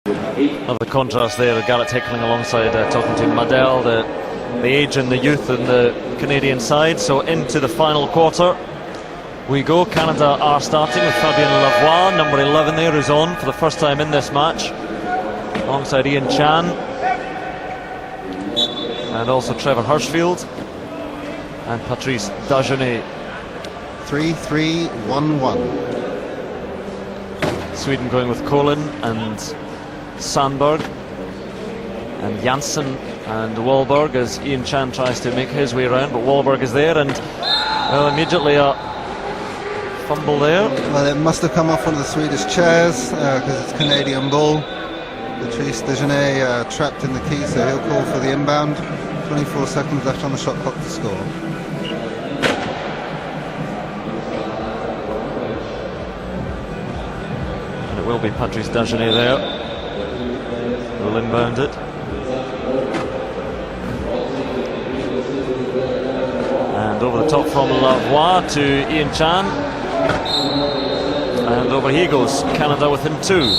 Another contrast there, Garrett Hickling alongside talking to Madel, the age and the youth in the Canadian side. So into the final quarter we go. Canada are starting with Fabien Lavoie, number 11 there, who's on for the first time in this match, alongside Ian Chan and also Trevor Hirschfield and Patrice Dagenet. 3-3-1-1. Sweden going with Colin and Sandberg and Janssen and Wahlberg as Ian Chan tries to make his way around, but Wahlberg is there, and well, immediately a fumble there. Well, it must have come off one of the Swedish chairs because it's Canadian ball. Patrice Dagenet trapped in the key, so he'll call for the inbound. 24 seconds left on the shot clock to score. And it will be Patrice Dagenet there who will inbound it. And over the top from Lavoie to Ian Chan. And over he goes, Canada with him too.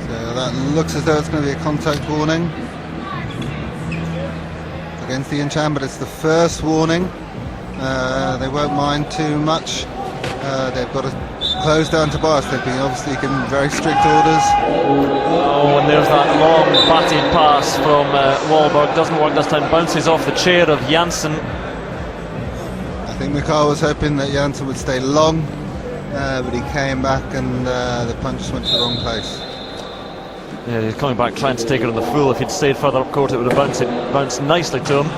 So that looks as though it's going to be a contact warning against Ian Chan, but it's the first warning. They won't mind too much. They've got to close down Tobias. They've been obviously given very strict orders. Oh, and there's that long batted pass from Wahlberg. Doesn't work this time, bounces off the chair of Janssen. I think Mikhail was hoping that Janssen would stay long, but he came back and the punch went to the wrong place. Yeah, he's coming back trying to take it on the full. If he'd stayed further up court, it would have bounced nicely to him.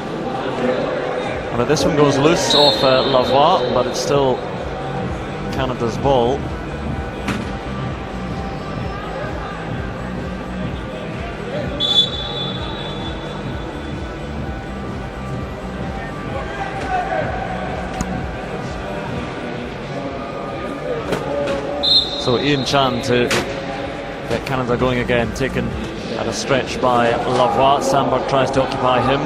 But this one goes loose off Lavoie, but it's still Canada's ball. So Ian Chan to get Canada going again, taken at a stretch by Lavoie. Sandberg tries to occupy him.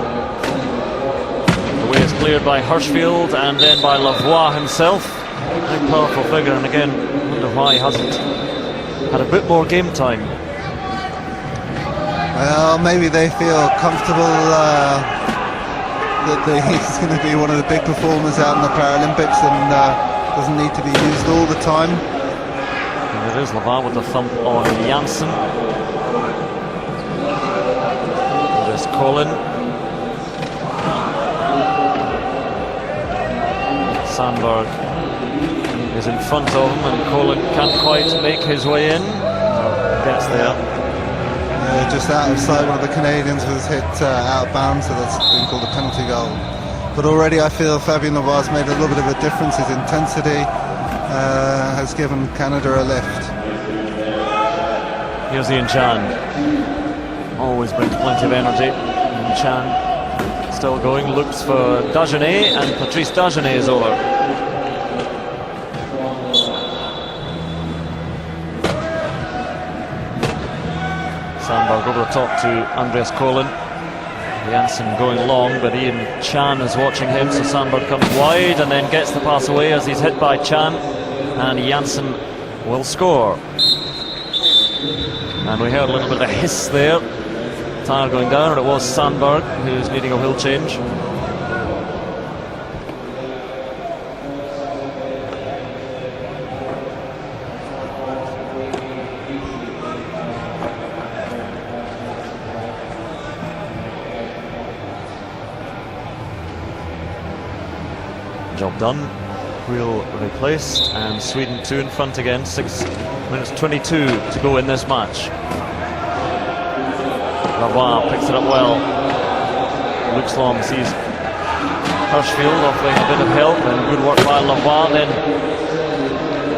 The way is cleared by Hirschfield and then by Lavoie himself. Big powerful figure, and again, I wonder why he hasn't had a bit more game time. Well, maybe they feel comfortable that he's going to be one of the big performers out in the Paralympics and doesn't need to be used all the time. And it is Lavoie with the thump on Janssen. There's Colin. Sandberg is in front of him, and Colin can't quite make his way in. Gets there. Just out of sight, one of the Canadians was hit out of bounds, so that's been called a penalty goal. But already I feel Fabien Lavoie's made a little bit of a difference. His intensity has given Canada a lift. Here's Ian Chan. Always brings plenty of energy. Ian Chan still going, looks for Dagenet, and Patrice Dagenet is over. Sandberg over the top to Andreas Colin. Janssen going long, but Ian Chan is watching him, so Sandberg comes wide and then gets the pass away as he's hit by Chan, and Janssen will score. And we heard a little bit of a hiss there. Tire going down, and it was Sandberg who's needing a wheel change. Job done. Wheel replaced, and Sweden 2 in front again. 6 minutes 22 to go in this match. Lavoie picks it up well. Looks long, sees Hirschfield offering a bit of help, and good work by Lavoie. Then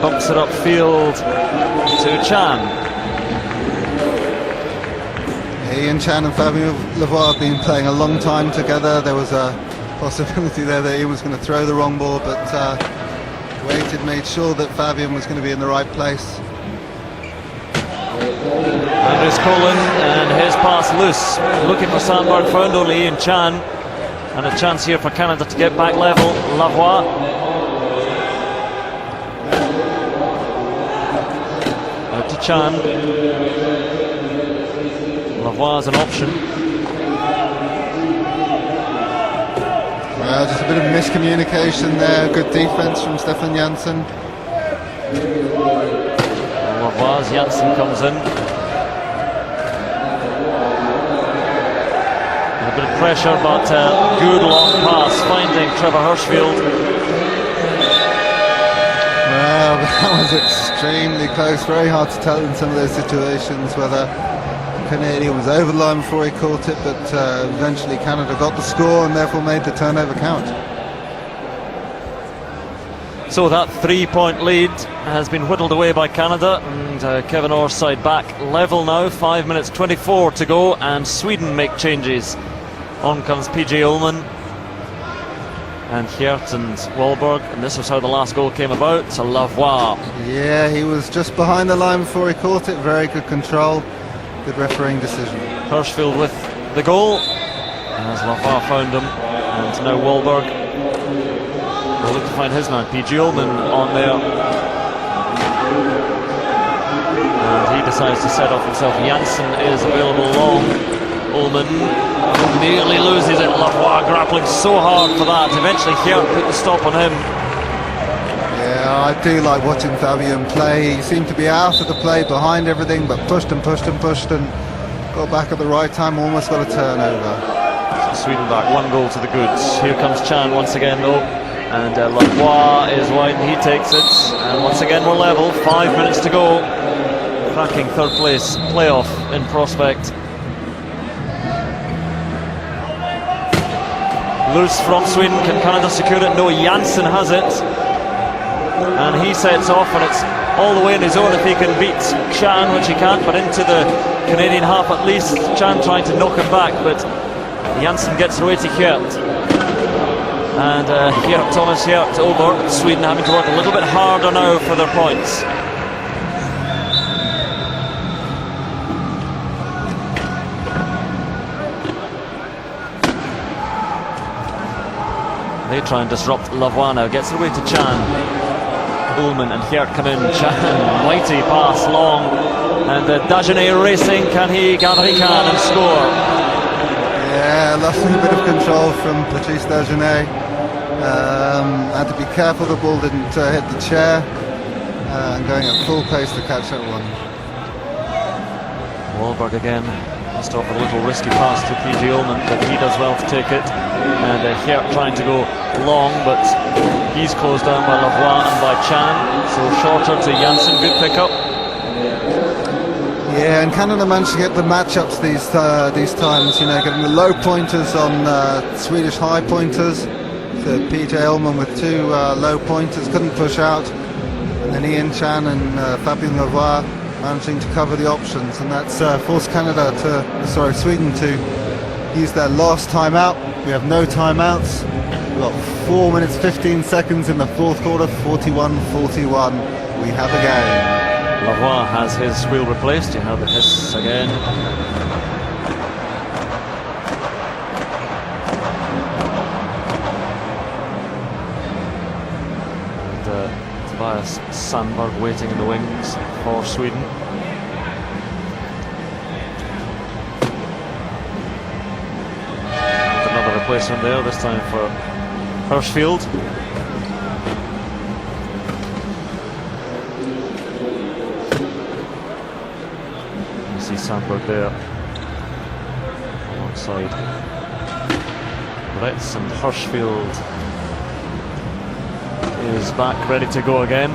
bumps it upfield to Chan. Ian Chan and Fabien Lavoie have been playing a long time together. There was a possibility there that Ian was going to throw the wrong ball, but waited, made sure that Fabien was going to be in the right place. Andreas Colin, and his pass loose. Looking for Sandberg, found only Ian Chan. And a chance here for Canada to get back level. Lavoie. to Chan. Lavoie is an option. Well, just a bit of miscommunication there. Good defense from Stefan Janssen. Lavoie, Janssen comes in. A bit of pressure, but good long pass, finding Trevor Hirschfield. Well, that was extremely close. Very hard to tell in some of those situations whether the Canadian was over the line before he caught it, but eventually Canada got the score and therefore made the turnover count. So that 3-point lead has been whittled away by Canada, and Kevin Orr's side back level now. 5 minutes 24 to go, and Sweden make changes. On comes PJ Ullman and Geert and Wahlberg, and this was how the last goal came about. So Lavoie. Yeah, he was just behind the line before he caught it. Very good control, good refereeing decision. Hirschfield with the goal, as Lavoie found him, and now Wahlberg will look to find his man. PJ Ullman on there, and he decides to set off himself. Janssen is available long. Ullman nearly loses it. Lavoie grappling so hard for that. Eventually Geert put the stop on him. Yeah, I do like watching Fabian play. He seemed to be out of the play, behind everything, but pushed and pushed and pushed and got back at the right time, almost got a turnover. Sweden back, 1 goal to the goods. Here comes Chan once again though, and Lavoie is wide and he takes it, and once again we're level. 5 minutes to go. Cracking third place playoff in prospect. Loose from Sweden, can Canada secure it? No, Janssen has it, and he sets off, and it's all the way in his own if he can beat Chan, which he can't, but into the Canadian half at least. Chan trying to knock him back, but Janssen gets away to Geert, and Thomas Geert over. Sweden having to work a little bit harder now for their points. They try and disrupt Lavoie now, gets it away to Chan. Ullman and Geert come in. Chan, mighty pass long, and Dagenet racing. Can he gather? He can, and score. Yeah, lovely bit of control from Patrice Dagenet. Had to be careful the ball didn't hit the chair, and going at full pace to catch that one. Wahlberg again. Just off a little risky pass to PJ Ullman, but he does well to take it. And Geert trying to go long, but he's closed down by Lavoie and by Chan. So shorter to Janssen, good pickup. Yeah, and Canada managed to get the matchups these times. You know, getting the low pointers on Swedish high pointers. So PJ Ullman with 2 low pointers, couldn't push out, and then Ian Chan and Fabien Lavoie managing to cover the options, and that's forced Sweden to use their last timeout. We have no timeouts. We've got 4 minutes 15 seconds in the fourth quarter. 41-41. We have a game. Lavoie has his wheel replaced. You have the hiss again. And Tobias Sandberg waiting in the wings for Sweden. Another replacement there, this time for Hirschfield. You see Sandberg there alongside Retz, and Hirschfield is back ready to go again.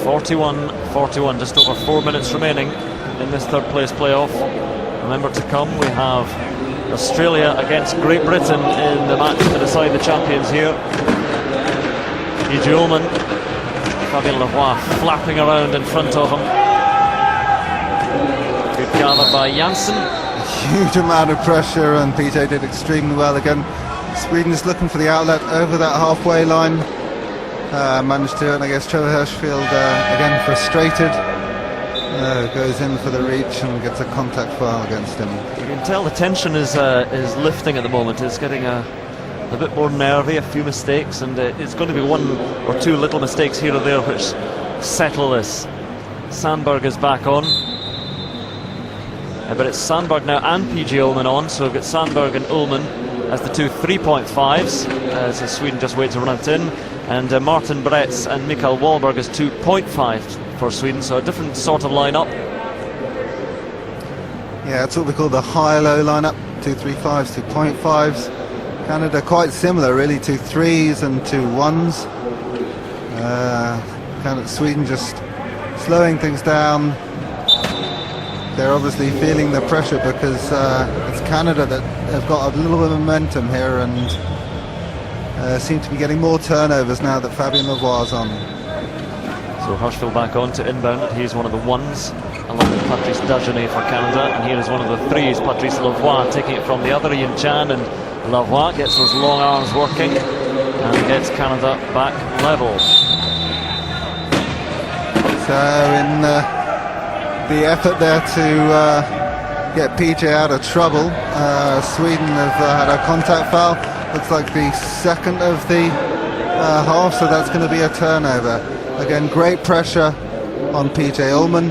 41-41, just over 4 minutes remaining in this third place playoff. Remember to come, we have Australia against Great Britain in the match to decide the champions here. PJ Ullman, Fabien Lavoie flapping around in front of him. Good gather by Janssen. A huge amount of pressure, and PJ did extremely well again. Sweden is looking for the outlet over that halfway line. Managed to, and I guess Trevor Hirschfield again frustrated, goes in for the reach and gets a contact foul against him. You can tell the tension is lifting at the moment. It's getting a bit more nervy, a few mistakes, and it's going to be 1 or 2 little mistakes here or there which settle this. Sandberg is back on. But it's Sandberg now and PJ Ullman on, so we've got Sandberg and Ullman as the two 3.5s, as Sweden just wait to run it in, and Martin Bretz and Mikael Wahlberg as 2.5s for Sweden, so a different sort of lineup. Yeah, it's what we call the high-low lineup, 2 3.5s, 2.5s. Canada quite similar really, 2 3s and 2 1s. Sweden just slowing things down. They're obviously feeling the pressure because it's Canada that have got a little bit of momentum here and seem to be getting more turnovers now that Fabien Lavoie's on. So Hirschfeld back on to inbound. He's one of the ones, along with Patrice Dagenet for Canada, and here is one of the threes, Patrice Lavoie, taking it from the other, Ian Chan, and Lavoie gets those long arms working and gets Canada back level. So in the effort there to get PJ out of trouble, Sweden have had a contact foul. Looks like the second of the half, so that's going to be a turnover. Again, great pressure on PJ Ullman,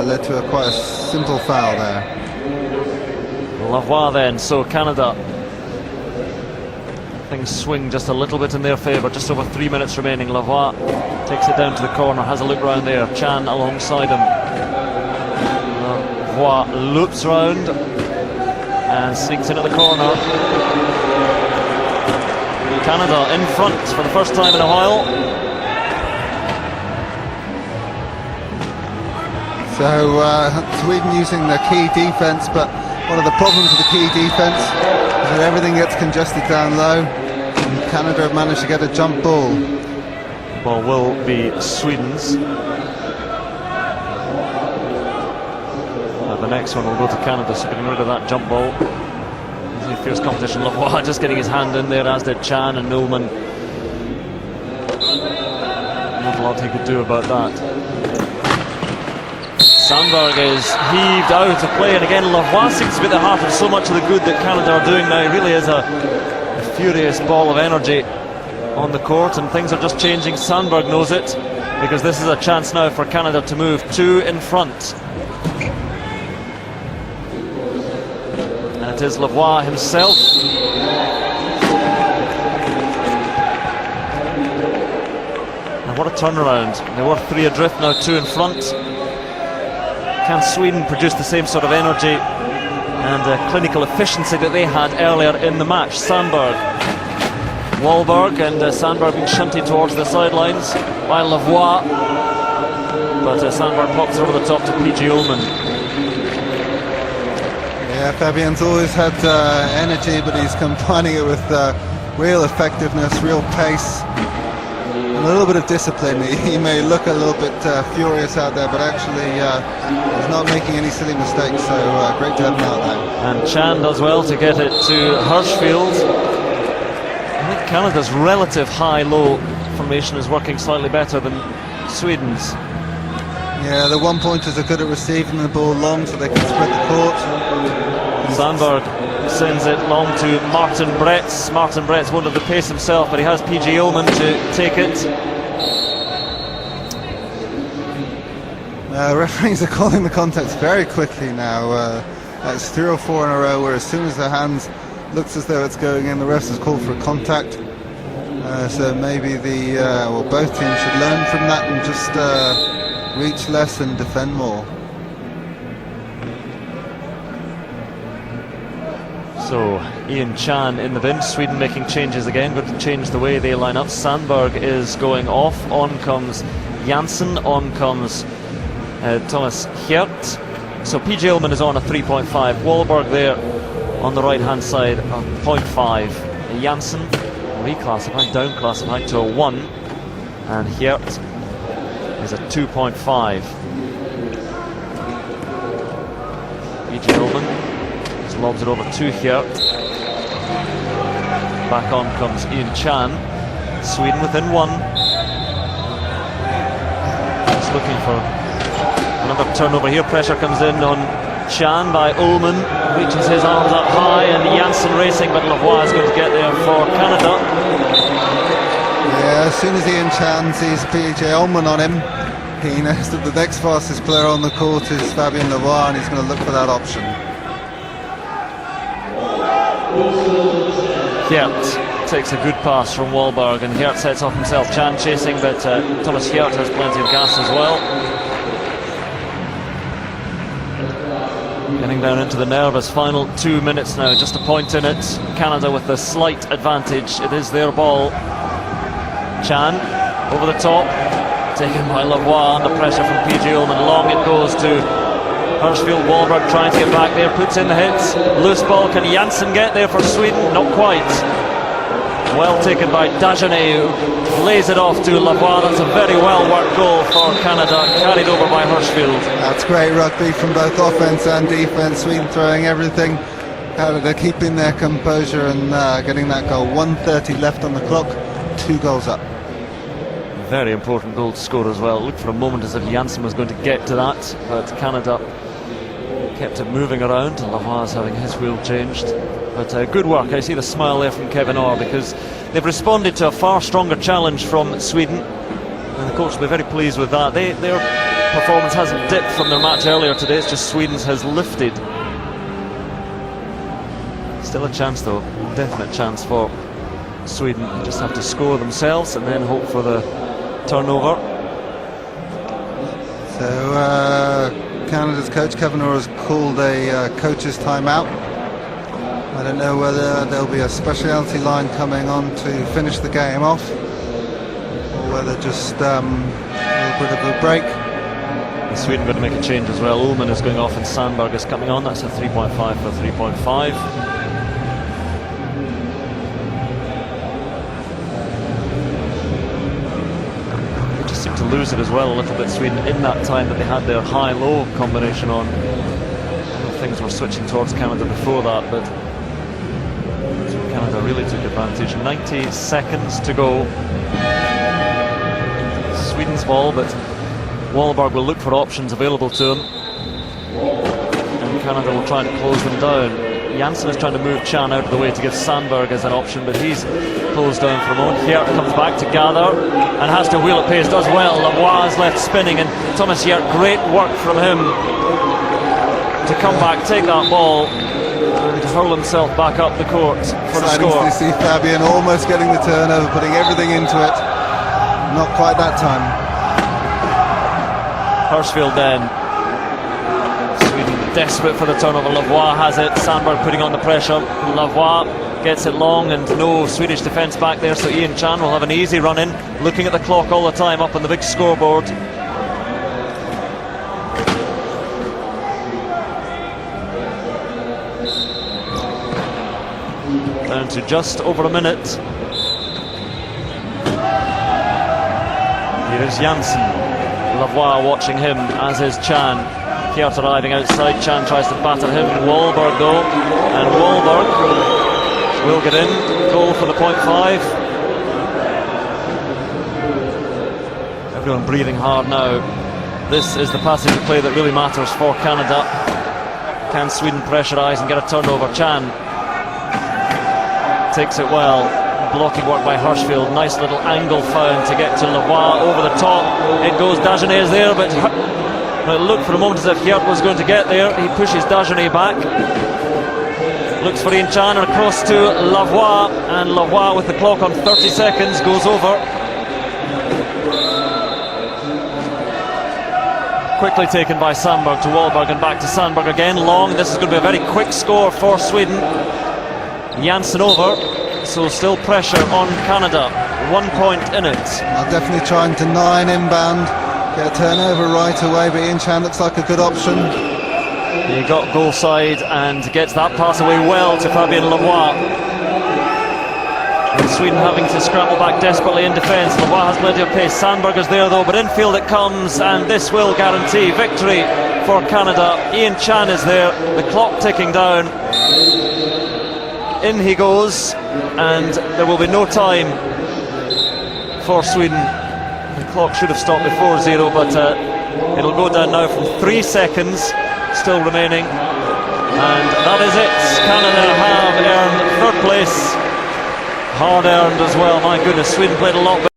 led to quite a simple foul there. Lavoie then, so Canada, things swing just a little bit in their favour, just over 3 minutes remaining. Lavoie takes it down to the corner, has a look round there, Chan alongside him. Lavoie loops round and sneaks in at the corner. Canada in front for the first time in a while. So Sweden using the key defence, but one of the problems with the key defence is that everything gets congested down low, and Canada have managed to get a jump ball. Ball will be Sweden's. The next one will go to Canada, so getting rid of that jump ball. Fierce competition. Lavoie just getting his hand in there, as did Chan and Ullman. Not a lot he could do about that. Sandberg is heaved out of play, and again Lavoie seems to be at the heart of so much of the good that Canada are doing now. He really is a furious ball of energy on the court, and things are just changing. Sandberg knows it, because this is a chance now for Canada to move 2 in front. And it is Lavoie himself. And what a turnaround. They were 3 adrift, now 2 in front. Can Sweden produce the same sort of energy and clinical efficiency that they had earlier in the match? Sandberg, Wahlberg, and Sandberg being shunted towards the sidelines by Lavoie, but Sandberg pops it over the top to PJ Ullman. Yeah, Fabien's always had energy, but he's combining it with real effectiveness, real pace, and a little bit of discipline. He may look a little bit furious out there, but actually he's not making any silly mistakes, so great to have him out there. And Chan does well to get it to Hirschfeld. I think Canada's relative high-low formation is working slightly better than Sweden's. Yeah, the one-pointers are good at receiving the ball long, so they can spread the court. Sandberg sends it long to Martin Bretz. Martin Bretz won't have the pace himself, but he has PJ Ullman to take it. Referees are calling the contacts very quickly now. That's 3 or 4 in a row, where as soon as the hands looks as though it's going in, the refs has called for a contact. So maybe both teams should learn from that and just reach less and defend more. So Ian Chan in the bench. Sweden making changes again, going to change the way they line up. Sandberg is going off. On comes Janssen. On comes Thomas Hjert. So PJ Ullman is on a 3.5. Wahlberg there on the right hand side, a 0.5. Janssen reclassified, down classified to a 1, and Hjert is a 2.5. PJ Ullman just lobs it over to Hjert. Back on comes Ian Chan. Sweden within 1. Just looking for another turnover here. Pressure comes in on Chan by Ullman. Reaches his arms up high, and Janssen racing, but Lavoie is going to get there for Canada. Yeah, as soon as Ian Chan sees PJ Ullman on him, He knows that the next fastest player on the court is Fabien Lavoie, and he's going to look for that option. Geert takes a good pass from Wahlberg, and Geert sets off himself. Chan chasing, but Thomas Geert has plenty of gas as well. Getting down into the nervous final 2 minutes now, just a point in it. Canada with the slight advantage. It is their ball. Chan over the top, taken by Lavoie under pressure from PG Ullman. Long it goes to Hirschfield. Wahlberg trying to get back there, puts in the hits. Loose ball, can Janssen get there for Sweden? Not quite. Well taken by Dagenet, who lays it off to Lavoie. That's a very well worked goal for Canada, carried over by Hirschfield. That's great rugby from both offence and defence. Sweden throwing everything. Canada keeping their composure and getting that goal. 1:30 left on the clock, 2 goals up. Very important goal to score as well. Looked for a moment as if Janssen was going to get to that, but Canada kept it moving around. Lavoie's having his wheel changed. But good work. I see the smile there from Kevin Orr, because they've responded to a far stronger challenge from Sweden, and the coach will be very pleased with that. Their performance hasn't dipped from their match earlier today, it's just Sweden's has lifted. Still a chance though, definite chance for Sweden. They just have to score themselves and then hope for the turnover. So Canada's coach Kevin Orr has called a coach's timeout. I don't know whether there'll be a specialty line coming on to finish the game off, or whether just a little bit of a break. And Sweden going to make a change as well. Ullman is going off and Sandberg is coming on. That's a 3.5 for 3.5. They just seem to lose it as well a little bit, Sweden, in that time that they had their high-low combination on. Things were switching towards Canada before that, but Canada really took advantage. 90 seconds to go. Sweden's ball, but Wahlberg will look for options available to him, and Canada will try and close them down. Janssen is trying to move Chan out of the way to give Sandberg as an option, but he's closed down for a moment. Geert comes back to gather and has to wheel at pace, does well. Lavoie is left spinning, and Thomas Geert, great work from him to come back, take that ball and hurl himself back up the court for the score. To see Fabien almost getting the turnover, putting everything into it. Not quite that time. Hirschfield then. Sweden desperate for the turnover. Lavoie has it. Sandberg putting on the pressure. Lavoie gets it long, and no Swedish defence back there, so Ian Chan will have an easy run in, looking at the clock all the time up on the big scoreboard. Down to just over a minute. Here is Janssen. Lavoie watching him, as is Chan. Geert arriving outside. Chan tries to batter him. Wahlberg though, and Wahlberg will get in. Goal for the 0.5. Everyone breathing hard now. This is the passage of play that really matters for Canada. Can Sweden pressurise and get a turnover? Chan takes it well. Blocking work by Hirschfield. Nice little angle found to get to Lavoie over the top. It goes. Dagenet is there, but it looked for a moment as if Geert was going to get there. He pushes Dagenet back. Looks for Ian Chan, and across to Lavoie, and Lavoie with the clock on 30 seconds goes over. Quickly taken by Sandberg to Wahlberg, and back to Sandberg again. Long. This is going to be a very quick score for Sweden. Janssen over, so still pressure on Canada. 1 point in it. I'll definitely try and deny an inbound, get a turnover right away, but Ian Chan looks like a good option. He got goal side and gets that pass away well to Fabien Lavoie. And Sweden having to scramble back desperately in defence. Lavoie has plenty of pace. Sandberg is there though, but infield it comes, and this will guarantee victory for Canada. Ian Chan is there, the clock ticking down. In he goes, and there will be no time for Sweden. The clock should have stopped before 0, but it'll go down now from 3 seconds still remaining, and that is it. Canada have earned third place, hard earned as well. My goodness, Sweden played a lot better.